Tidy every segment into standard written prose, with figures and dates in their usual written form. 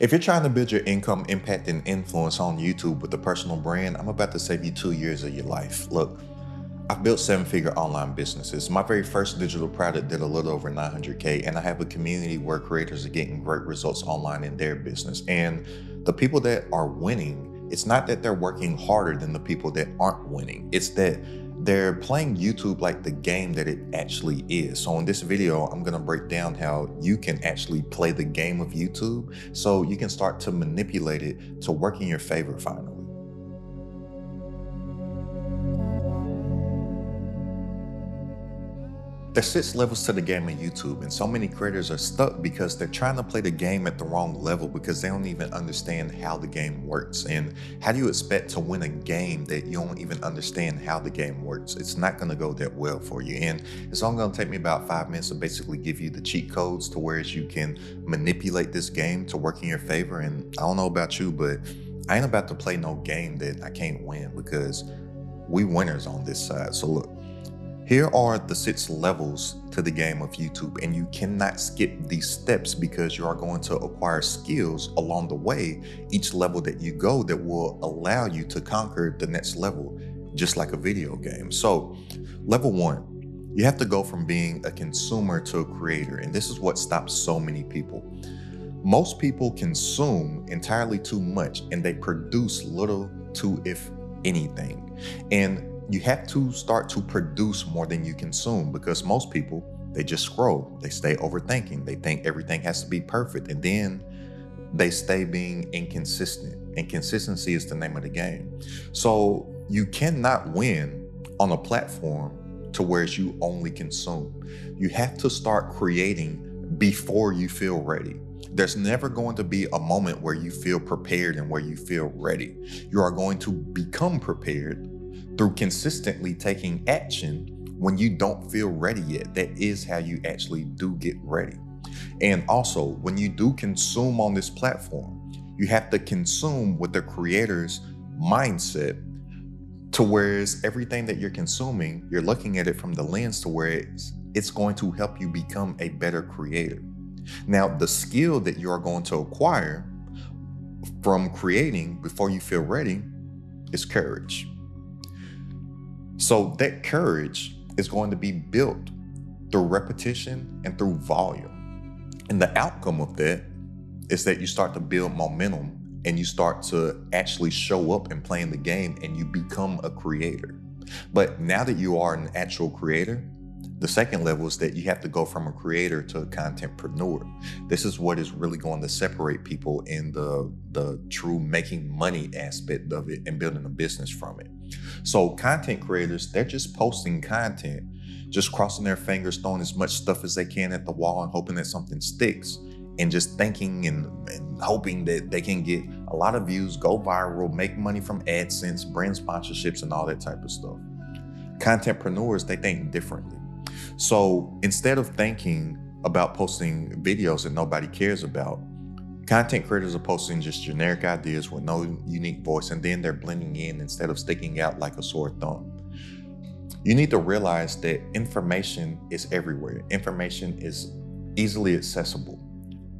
If you're trying to build your income, impact, and influence on YouTube with a personal brand, I'm about to save you 2 years of your life. Look, I've built seven-figure online businesses. My very first digital product did a little over 900K, and I have a community where creators are getting great results online in their business. And the people that are winning, it's not that they're working harder than the people that aren't winning. It's that they're playing YouTube like the game that it actually is. So in this video, I'm gonna break down how you can actually play the game of YouTube so you can start to manipulate it to work in your favor finally. There's 6 levels to the game of YouTube, and so many creators are stuck because they're trying to play the game at the wrong level because they don't even understand how the game works. And how do you expect to win a game that you don't even understand how the game works? It's not going to go that well for you. And it's only going to take me about 5 minutes to basically give you the cheat codes to where you can manipulate this game to work in your favor. And I don't know about you, but I ain't about to play no game that I can't win because we winners on this side. So look. Here are the 6 levels to the game of YouTube, and you cannot skip these steps because you are going to acquire skills along the way, each level that you go that will allow you to conquer the next level, just like a video game. So, level 1, you have to go from being a consumer to a creator, and this is what stops so many people. Most people consume entirely too much, and they produce little to, if anything. And you have to start to produce more than you consume because most people, they just scroll, they stay overthinking, they think everything has to be perfect, and then they stay being inconsistent. And consistency is the name of the game. So you cannot win on a platform to where you only consume. You have to start creating before you feel ready. There's never going to be a moment where you feel prepared and where you feel ready. You are going to become prepared through consistently taking action when you don't feel ready yet. That is how you actually do get ready. And also, when you do consume on this platform, you have to consume with the creator's mindset to whereas everything that you're consuming, you're looking at it from the lens to where it's going to help you become a better creator. Now, the skill that you are going to acquire from creating before you feel ready is courage. So that courage is going to be built through repetition and through volume. And the outcome of that is that you start to build momentum and you start to actually show up and play in the game and you become a creator. But now that you are an actual creator, the second level is that you have to go from a creator to a contentpreneur. This is what is really going to separate people in the true making money aspect of it and building a business from it. So content creators, they're just posting content, just crossing their fingers, throwing as much stuff as they can at the wall and hoping that something sticks, and just thinking and hoping that they can get a lot of views, go viral, make money from AdSense, brand sponsorships, and all that type of stuff. Contentpreneurs, they think differently. So instead of thinking about posting videos that nobody cares about, content creators are posting just generic ideas with no unique voice, and then they're blending in instead of sticking out like a sore thumb. You need to realize that information is everywhere. Information is easily accessible.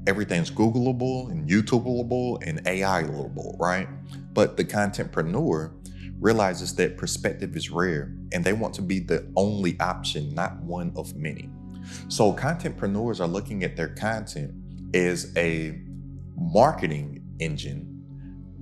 Everything's Googleable and YouTubeable and AIable, right? But the contentpreneur realizes that perspective is rare and they want to be the only option, not one of many. So contentpreneurs are looking at their content as a marketing engine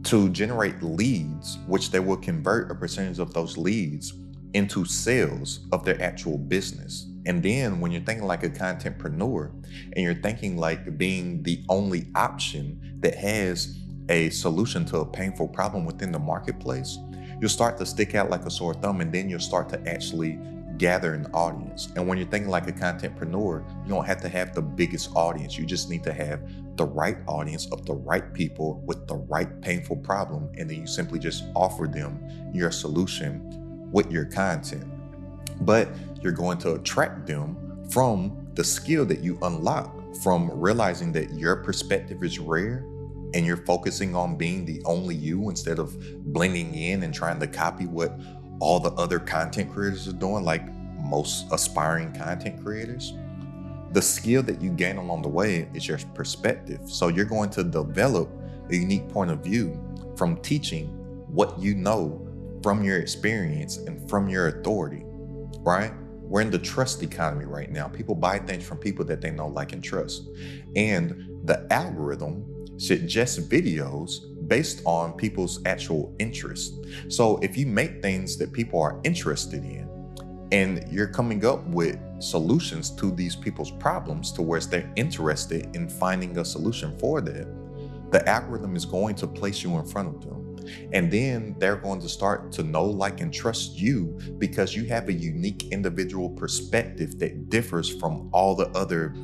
to generate leads, which they will convert a percentage of those leads into sales of their actual business. And then when you're thinking like a contentpreneur and you're thinking like being the only option that has a solution to a painful problem within the marketplace, you'll start to stick out like a sore thumb, and then you'll start to actually gather an audience. And when you're thinking like a contentpreneur, you don't have to have the biggest audience. You just need to have the right audience of the right people with the right painful problem. And then you simply just offer them your solution with your content. But you're going to attract them from the skill that you unlock from realizing that your perspective is rare and you're focusing on being the only you instead of blending in and trying to copy what all the other content creators are doing, like most aspiring content creators. The skill that you gain along the way is your perspective. So you're going to develop a unique point of view from teaching what you know from your experience and from your authority, right? We're in the trust economy right now. People buy things from people that they know, like, and trust. And the algorithm suggests videos based on people's actual interests. So if you make things that people are interested in, and you're coming up with solutions to these people's problems to where they're interested in finding a solution for them, the algorithm is going to place you in front of them. And then they're going to start to know, like, and trust you because you have a unique individual perspective that differs from all the other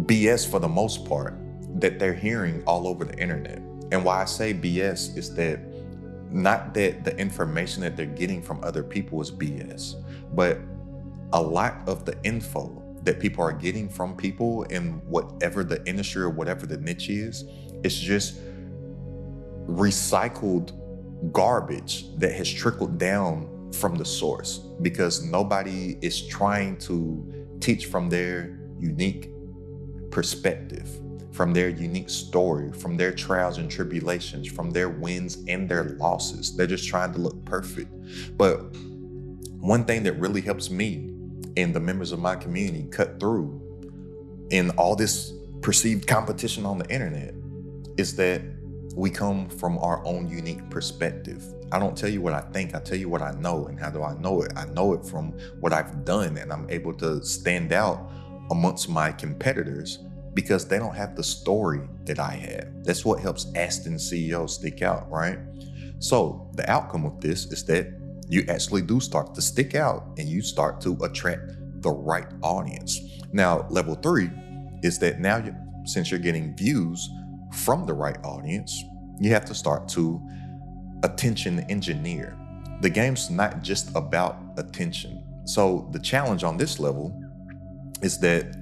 BS, for the most part, that they're hearing all over the internet. And why I say BS is that not that the information that they're getting from other people is BS, but a lot of the info that people are getting from people in whatever the industry or whatever the niche is, it's just recycled garbage that has trickled down from the source because nobody is trying to teach from their unique perspective, from their unique story, from their trials and tribulations, from their wins and their losses. They're just trying to look perfect. But one thing that really helps me and the members of my community cut through in all this perceived competition on the internet is that we come from our own unique perspective. I don't tell you what I think, I tell you what I know. And how do I know it? I know it from what I've done, and I'm able to stand out amongst my competitors because they don't have the story that I have. That's what helps Aston CEOs stick out, right? So the outcome of this is that you actually do start to stick out and you start to attract the right audience. Now, level 3 is that now, since you're getting views from the right audience, you have to start to attention engineer. The game's not just about attention. So the challenge on this level is that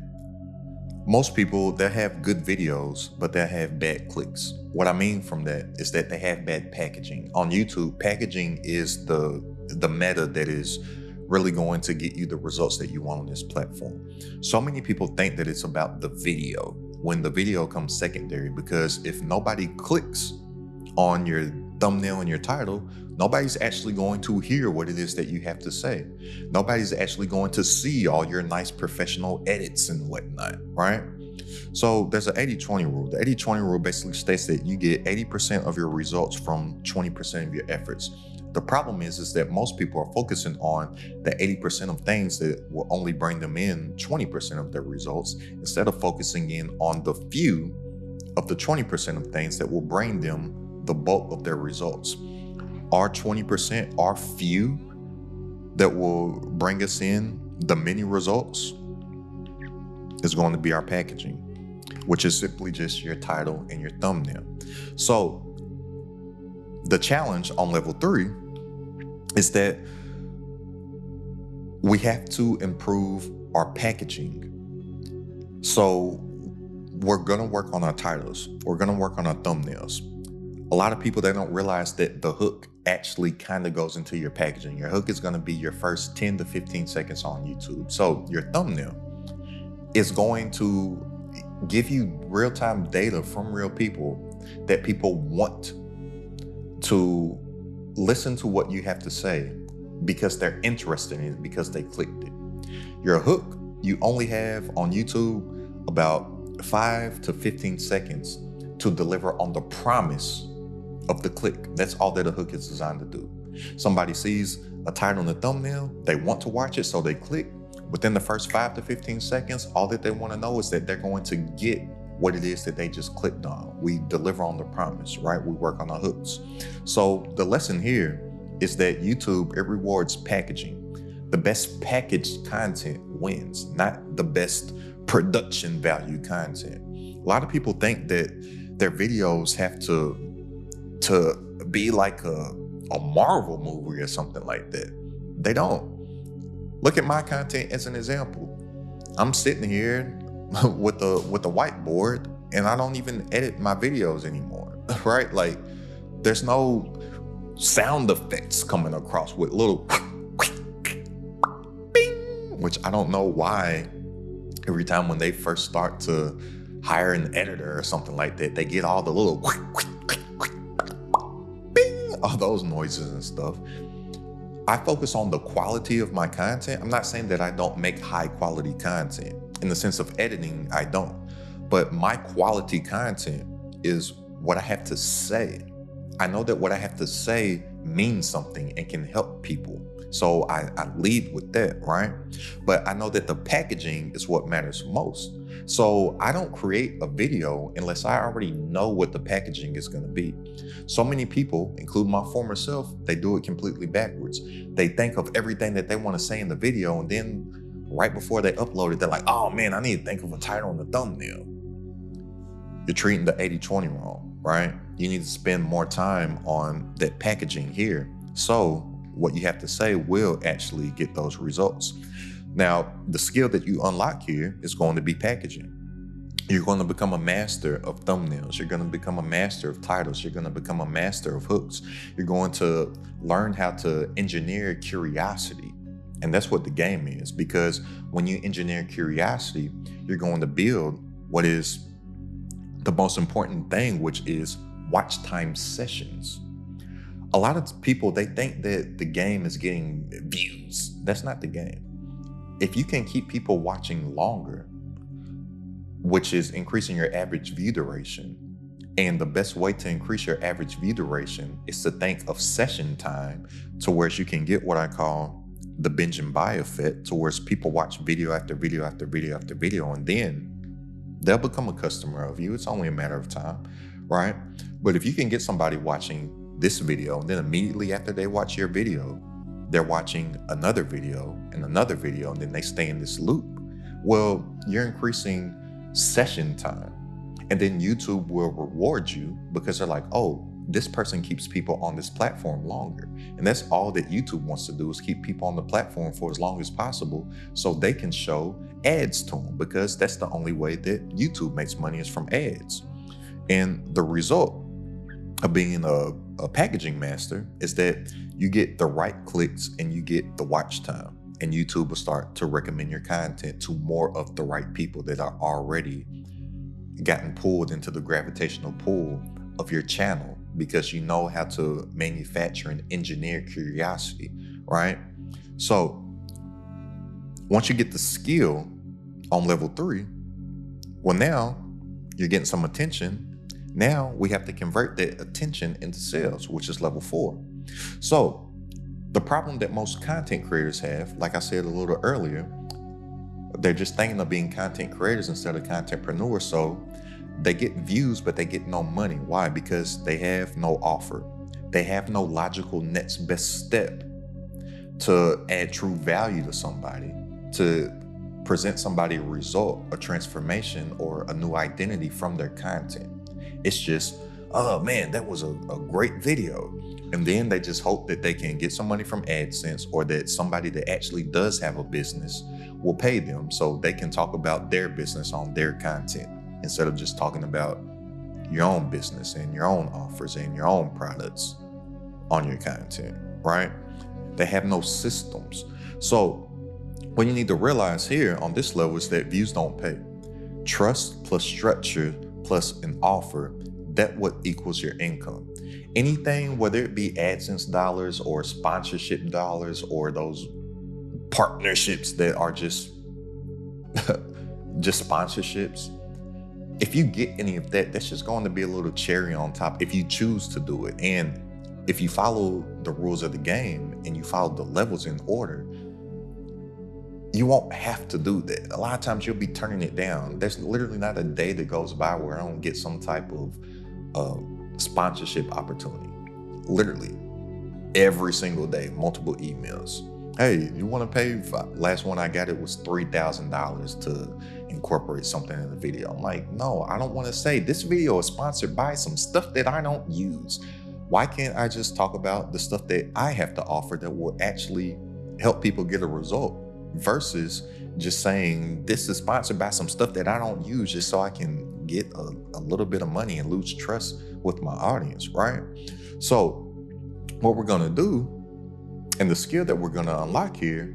most people, they'll have good videos, but they'll have bad clicks. What I mean from that is that they have bad packaging. On YouTube, packaging is the meta that is really going to get you the results that you want on this platform. So many people think that it's about the video when the video comes secondary, because if nobody clicks on your thumbnail and your title, nobody's actually going to hear what it is that you have to say. Nobody's actually going to see all your nice professional edits and whatnot, right? So there's an 80-20 rule. The 80-20 rule basically states that you get 80% of your results from 20% of your efforts. The problem is that most people are focusing on the 80% of things that will only bring them in 20% of their results, instead of focusing in on the few of the 20% of things that will bring them the bulk of their results. Our 20%, our few that will bring us in the many results is going to be our packaging, which is simply just your title and your thumbnail. So the challenge on level 3 is that we have to improve our packaging. So we're going to work on our titles. We're going to work on our thumbnails. A lot of people, they don't realize that the hook actually kind of goes into your packaging. Your hook is going to be your first 10 to 15 seconds on YouTube. So your thumbnail is going to give you real-time data from real people that people want to listen to what you have to say because they're interested in it, because they clicked it. Your hook, you only have on YouTube about 5 to 15 seconds to deliver on the promise of the click. That's all that a hook is designed to do. Somebody sees a title and a thumbnail, they want to watch it, so they click. Within the first 5 to 15 seconds, all that they want to know is that they're going to get what it is that they just clicked on. We deliver on the promise, right? We work on our hooks. So the lesson here is that YouTube, it rewards packaging. The best packaged content wins, not the best production value content. A lot of people think that their videos have to be like a Marvel movie or something like that. They don't. Look at my content as an example. I'm sitting here with the whiteboard, and I don't even edit my videos anymore, right? Like, there's no sound effects coming across with little bing, which I don't know why Every time when they first start to hire an editor or something like that, they get all the little bing, all those noises and stuff. I focus on the quality of my content. I'm not saying that I don't make high quality content. In the sense of editing, I don't. But my quality content is what I have to say. I know that what I have to say means something and can help people. So I lead with that, right? But I know that the packaging is what matters most. So I don't create a video unless I already know what the packaging is going to be. So many people, including my former self, they do it completely backwards. They think of everything that they want to say in the video, and then right before they upload it, they're like, oh man, I need to think of a title and a thumbnail. You're treating the 80-20 wrong, right? You need to spend more time on that packaging here. So what you have to say will actually get those results. Now, the skill that you unlock here is going to be packaging. You're going to become a master of thumbnails. You're going to become a master of titles. You're going to become a master of hooks. You're going to learn how to engineer curiosity. And that's what the game is, because when you engineer curiosity, you're going to build what is the most important thing, which is watch time sessions. A lot of people, they think that the game is getting views. That's not the game. If you can keep people watching longer, which is increasing your average view duration, and the best way to increase your average view duration is to think of session time to where you can get what I call the binge and buy effect, to where people watch video after video after video after video, and then they'll become a customer of you. It's only a matter of time, right? But if you can get somebody watching this video, and then immediately after they watch your video, they're watching another video, and then they stay in this loop. Well, you're increasing session time. And then YouTube will reward you because they're like, oh, this person keeps people on this platform longer. And that's all that YouTube wants to do, is keep people on the platform for as long as possible so they can show ads to them, because that's the only way that YouTube makes money, is from ads. And the result of being a packaging master is that you get the right clicks and you get the watch time. And YouTube will start to recommend your content to more of the right people that are already gotten pulled into the gravitational pull of your channel, because you know how to manufacture and engineer curiosity, right? So once you get the skill on level 3, well, now you're getting some attention. Now we have to convert that attention into sales, which is level 4. So the problem that most content creators have, like I said a little earlier, they're just thinking of being content creators instead of contentpreneurs. So they get views, but they get no money. Why? Because they have no offer. They have no logical next best step to add true value to somebody, to present somebody a result, a transformation, or a new identity from their content. It's just, oh man, that was a great video. And then they just hope that they can get some money from AdSense, or that somebody that actually does have a business will pay them so they can talk about their business on their content, instead of just talking about your own business and your own offers and your own products on your content, right? They have no systems. So what you need to realize here on this level is that views don't pay. Trust plus structure plus an offer, that what equals your income. Anything, whether it be AdSense dollars or sponsorship dollars or those partnerships that are just sponsorships, if you get any of that, that's just going to be a little cherry on top if you choose to do it. And if you follow the rules of the game and you follow the levels in order, you won't have to do that. A lot of times you'll be turning it down. There's literally not a day that goes by where I don't get some type of sponsorship opportunity. Literally every single day, multiple emails. Hey, you want to pay? Last one I got, it was $3,000 to incorporate something in the video. I'm like, no, I don't want to say this video is sponsored by some stuff that I don't use. Why can't I just talk about the stuff that I have to offer that will actually help people get a result, versus just saying this is sponsored by some stuff that I don't use just so I can get a little bit of money and lose trust with my audience, right? So what we're going to do, and the skill that we're going to unlock here,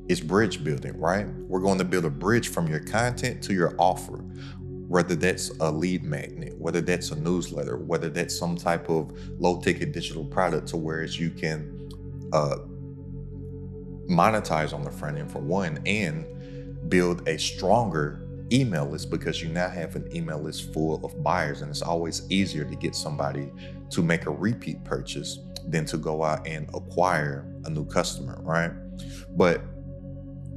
is bridge building, right? We're going to build a bridge from your content to your offer, whether that's a lead magnet, whether that's a newsletter, whether that's some type of low ticket digital product to where you can monetize on the front end for one, and build a stronger email list, because you now have an email list full of buyers, and it's always easier to get somebody to make a repeat purchase than to go out and acquire a new customer, right? But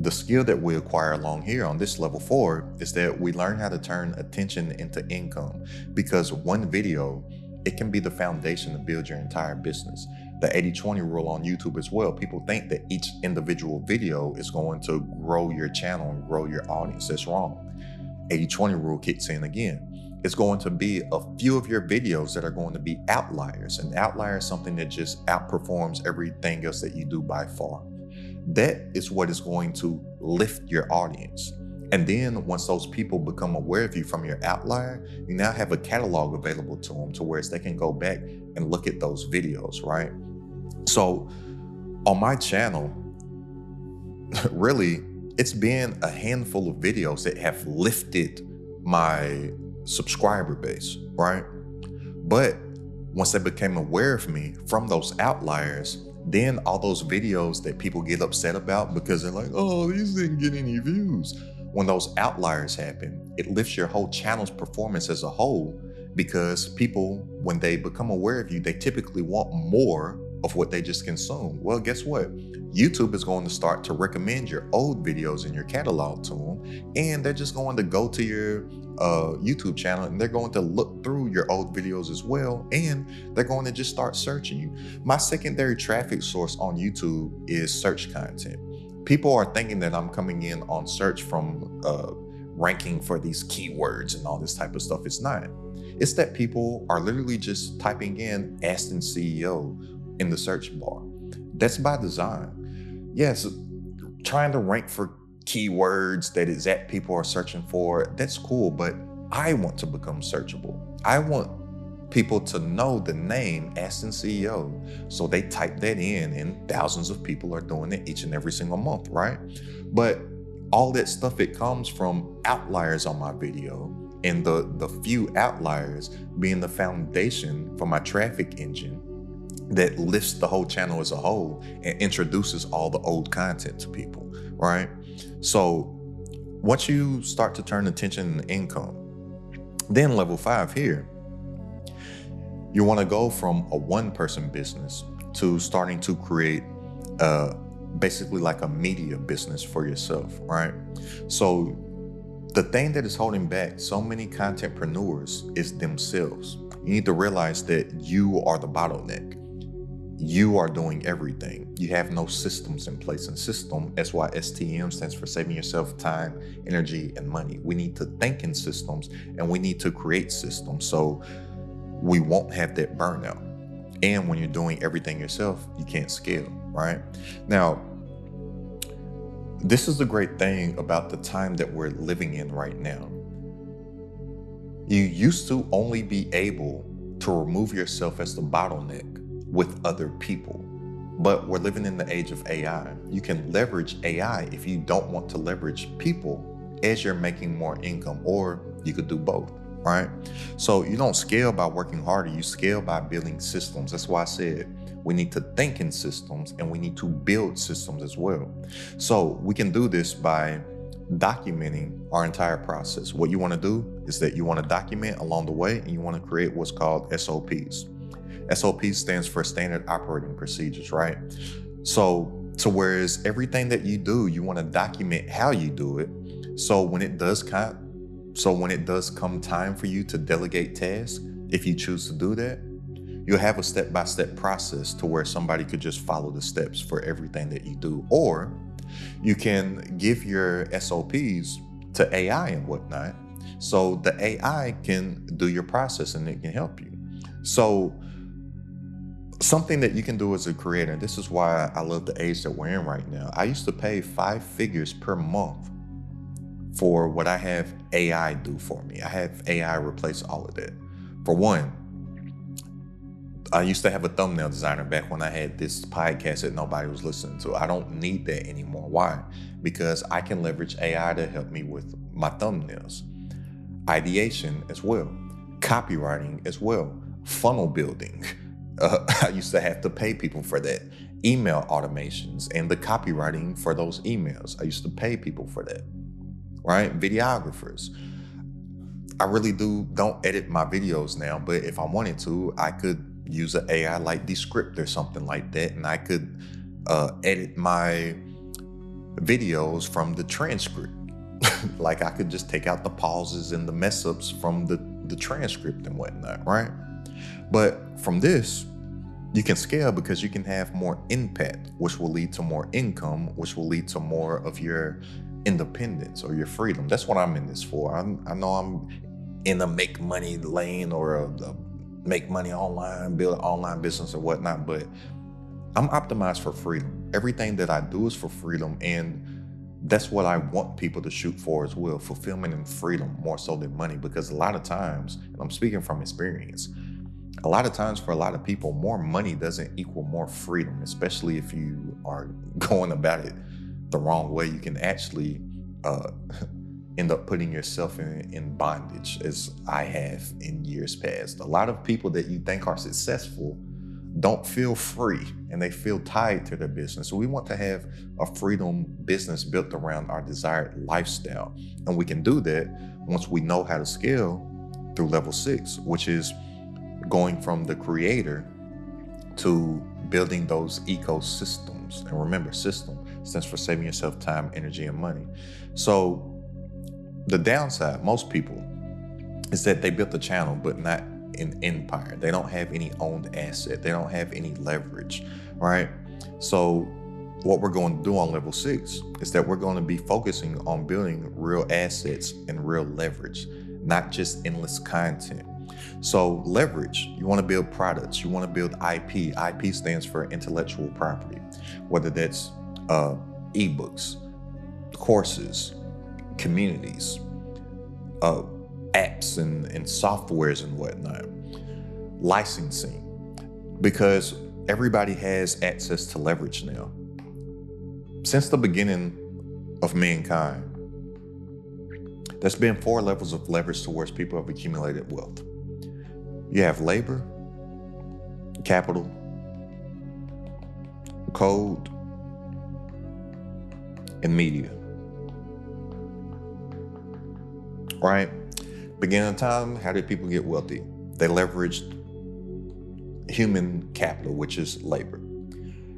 the skill that we acquire along here on this level 4 is that we learn how to turn attention into income, because one video, it can be the foundation to build your entire business. The 80-20 rule on YouTube as well. People think that each individual video is going to grow your channel and grow your audience. That's wrong. 80-20 rule kicks in again. It's going to be a few of your videos that are going to be outliers. An outlier is something that just outperforms everything else that you do by far. That is what is going to lift your audience. And then once those people become aware of you from your outlier, you now have a catalog available to them to where they can go back and look at those videos, right? So on my channel, really, it's been a handful of videos that have lifted my subscriber base, right? But once they became aware of me from those outliers, then all those videos that people get upset about because they're like, oh, these didn't get any views. When those outliers happen, it lifts your whole channel's performance as a whole, because people, when they become aware of you, they typically want more of what they just consumed. Well, guess what? YouTube is going to start to recommend your old videos in your catalog to them, and they're just going to go to your YouTube channel and they're going to look through your old videos as well, and they're going to just start searching you. My secondary traffic source on YouTube is search content. People are thinking that I'm coming in on search from ranking for these keywords and all this type of stuff. It's not. It's that people are literally just typing in Aston CEO in the search bar. That's by design. Yes, trying to rank for keywords that exact people are searching for, that's cool, but I want to become searchable. I want people to know the name Aston CEO. So they type that in, and thousands of people are doing it each and every single month, right? But all that stuff, it comes from outliers on my video, and the few outliers being the foundation for my traffic engine that lifts the whole channel as a whole and introduces all the old content to people, right? So once you start to turn attention to income, then level 5 here, you want to go from a one-person business to starting to create basically like a media business for yourself, right? So the thing that is holding back so many contentpreneurs is themselves. You need to realize that you are the bottleneck. You are doing everything. You have no systems in place. And system, SYSTM, stands for saving yourself time, energy, and money. We need to think in systems, and we need to create systems so we won't have that burnout. And when you're doing everything yourself, you can't scale, right? Now, this is the great thing about the time that we're living in right now. You used to only be able to remove yourself as the bottleneck with other people. But we're living in the age of AI. You can leverage AI if you don't want to leverage people as you're making more income, or you could do both, right? So you don't scale by working harder, you scale by building systems. That's why I said we need to think in systems, and we need to build systems as well. So we can do this by documenting our entire process. What you want to do is that you want to document along the way, and you want to create what's called SOPs. SOP stands for standard operating procedures, right? So whereas everything that you do, you want to document how you do it. So when it does come time for you to delegate tasks, if you choose to do that, you'll have a step-by-step process to where somebody could just follow the steps for everything that you do. Or you can give your SOPs to AI and whatnot, so the AI can do your process and it can help you. So something that you can do as a creator, and this is why I love the age that we're in right now. I used to pay 5 figures per month for what I have AI do for me. I have AI replace all of that. For one, I used to have a thumbnail designer back when I had this podcast that nobody was listening to. I don't need that anymore. Why? Because I can leverage AI to help me with my thumbnails, ideation as well, copywriting as well, funnel building. I used to have to pay people for that. Email automations and the copywriting for those emails. I used to pay people for that, right? Videographers. I really don't edit my videos now, but if I wanted to, I could use an AI like Descript or something like that, and I could edit my videos from the transcript. Like I could just take out the pauses and the mess ups from the transcript and whatnot, right? But from this, you can scale because you can have more impact, which will lead to more income, which will lead to more of your independence or your freedom. That's what I'm in this for. I know I'm in a make money lane or a make money online, build an online business or whatnot, but I'm optimized for freedom. Everything that I do is for freedom, and that's what I want people to shoot for as well, fulfillment and freedom more so than money. Because a lot of times, and I'm speaking from experience, a lot of times for a lot of people, more money doesn't equal more freedom, especially if you are going about it the wrong way. You can actually end up putting yourself in bondage, as I have in years past. A lot of people that you think are successful don't feel free, and they feel tied to their business. So we want to have a freedom business built around our desired lifestyle. And we can do that once we know how to scale through level 6, which is going from the creator to building those ecosystems. And remember, system stands for saving yourself time, energy, and money. So the downside, most people, is that they built a channel, but not an empire. They don't have any owned asset. They don't have any leverage, right? So what we're going to do on level 6 is that we're going to be focusing on building real assets and real leverage, not just endless content. So leverage, you want to build products, you want to build IP. IP stands for intellectual property, whether that's ebooks, courses, communities, apps and softwares and whatnot. Licensing, because everybody has access to leverage now. Since the beginning of mankind, there's been 4 levels of leverage towards people who have accumulated wealth. You have labor, capital, code, and media. Right? Beginning of time, how did people get wealthy? They leveraged human capital, which is labor.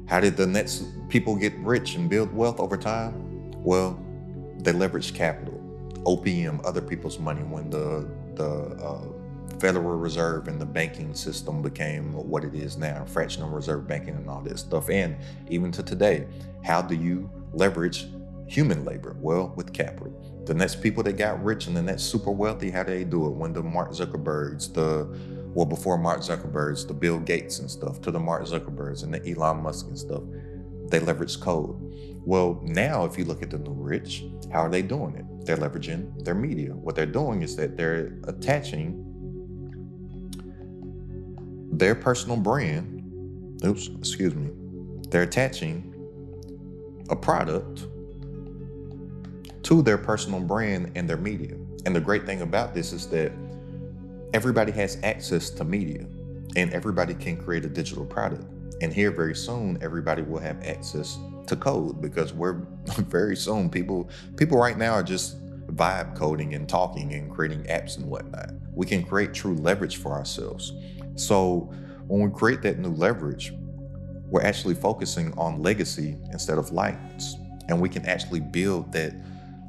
How did the next people get rich and build wealth over time? Well, they leveraged capital, OPM, other people's money, when the Federal Reserve and the banking system became what it is now, fractional reserve banking and all this stuff. And even to today, how do you leverage human labor? Well, with capital. The next people that got rich and the next super wealthy, how do they do it? When the Mark Zuckerbergs, before Mark Zuckerbergs, the Bill Gates and stuff, to the Mark Zuckerbergs and the Elon Musk and stuff, they leveraged code. Well, now if you look at the new rich, how are they doing it? They're leveraging their media. What they're doing is that they're attaching their personal brand, they're attaching a product to their personal brand and their media. And the great thing about this is that everybody has access to media and everybody can create a digital product. And here very soon, everybody will have access to code, because we're very soon, people right now are just vibe coding and talking and creating apps and whatnot. We can create true leverage for ourselves. So when we create that new leverage, we're actually focusing on legacy instead of likeness. And we can actually build that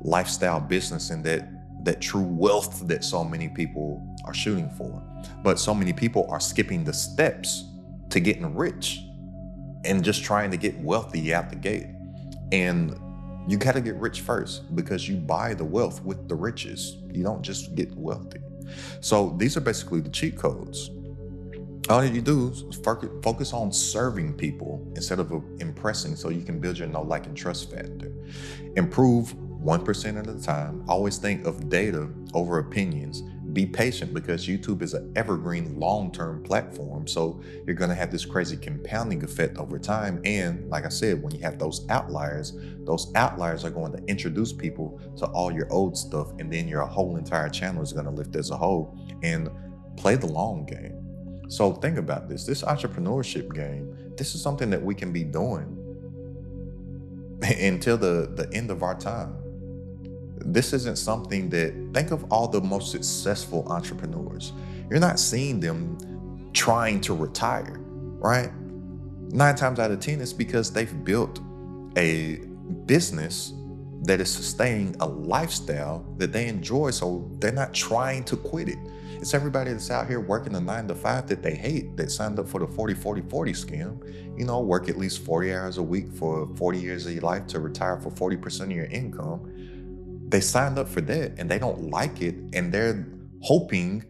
lifestyle business and that true wealth that so many people are shooting for. But so many people are skipping the steps to getting rich and just trying to get wealthy out the gate. And you got to get rich first, because you buy the wealth with the riches. You don't just get wealthy. So these are basically the cheat codes. All you do is focus on serving people instead of impressing, so you can build your know, like, and trust factor. Improve 1% at a time. Always think of data over opinions. Be patient, because YouTube is an evergreen long-term platform. So you're going to have this crazy compounding effect over time. And like I said, when you have those outliers are going to introduce people to all your old stuff. And then your whole entire channel is going to lift as a whole. And play the long game. So think about this entrepreneurship game, this is something that we can be doing until the end of our time. This isn't something that, think of all the most successful entrepreneurs. You're not seeing them trying to retire, right? 9 times out of 10, it's because they've built a business that is sustaining a lifestyle that they enjoy, so they're not trying to quit it. It's everybody that's out here working a 9 to 5 that they hate, that signed up for the 40-40-40 scam. You know, work at least 40 hours a week for 40 years of your life to retire for 40% of your income. They signed up for that and they don't like it, and they're hoping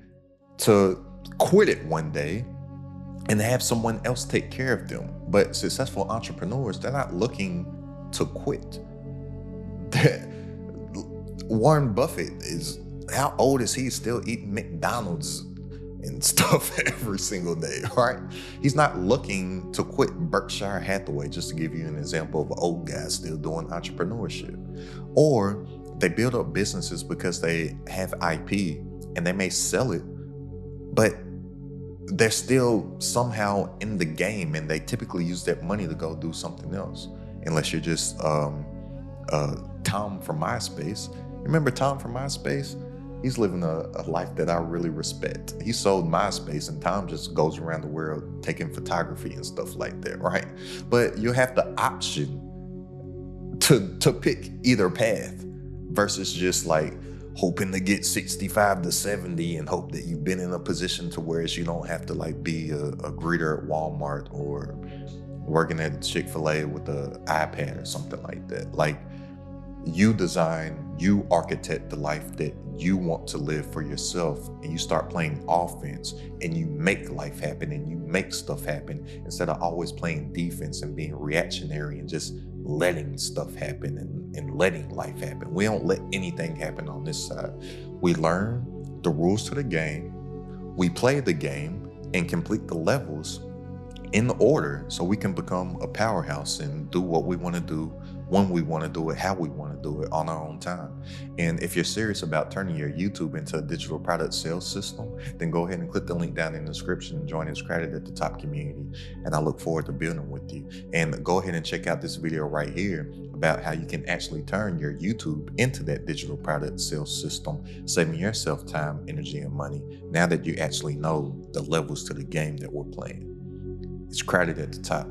to quit it one day and have someone else take care of them. But successful entrepreneurs, they're not looking to quit. Warren Buffett is, how old is he? Still eating McDonald's and stuff every single day, right? He's not looking to quit Berkshire Hathaway, just to give you an example of an old guy still doing entrepreneurship. Or they build up businesses because they have IP and they may sell it, but they're still somehow in the game, and they typically use that money to go do something else. Unless you're just Tom from MySpace. Remember Tom from MySpace? He's living a life that I really respect. He sold MySpace, and Tom just goes around the world taking photography and stuff like that, right? But you have the option to pick either path versus just like hoping to get 65 to 70 and hope that you've been in a position to where you don't have to like be a greeter at Walmart or working at Chick-fil-A with an iPad or something like that. Like, you design, you architect the life that you want to live for yourself, and you start playing offense and you make life happen and you make stuff happen instead of always playing defense and being reactionary and just letting stuff happen and letting life happen. We don't let anything happen on this side. We learn the rules to the game, we play the game and complete the levels in order so we can become a powerhouse and do what we want to do, when we want to do it, how we want to do it, on our own time. And if you're serious about turning your YouTube into a digital product sales system, then go ahead and click the link down in the description and join this Crowded at the Top community. And I look forward to building with you. And go ahead and check out this video right here about how you can actually turn your YouTube into that digital product sales system, saving yourself time, energy, and money, now that you actually know the levels to the game that we're playing. It's Crowded at the Top.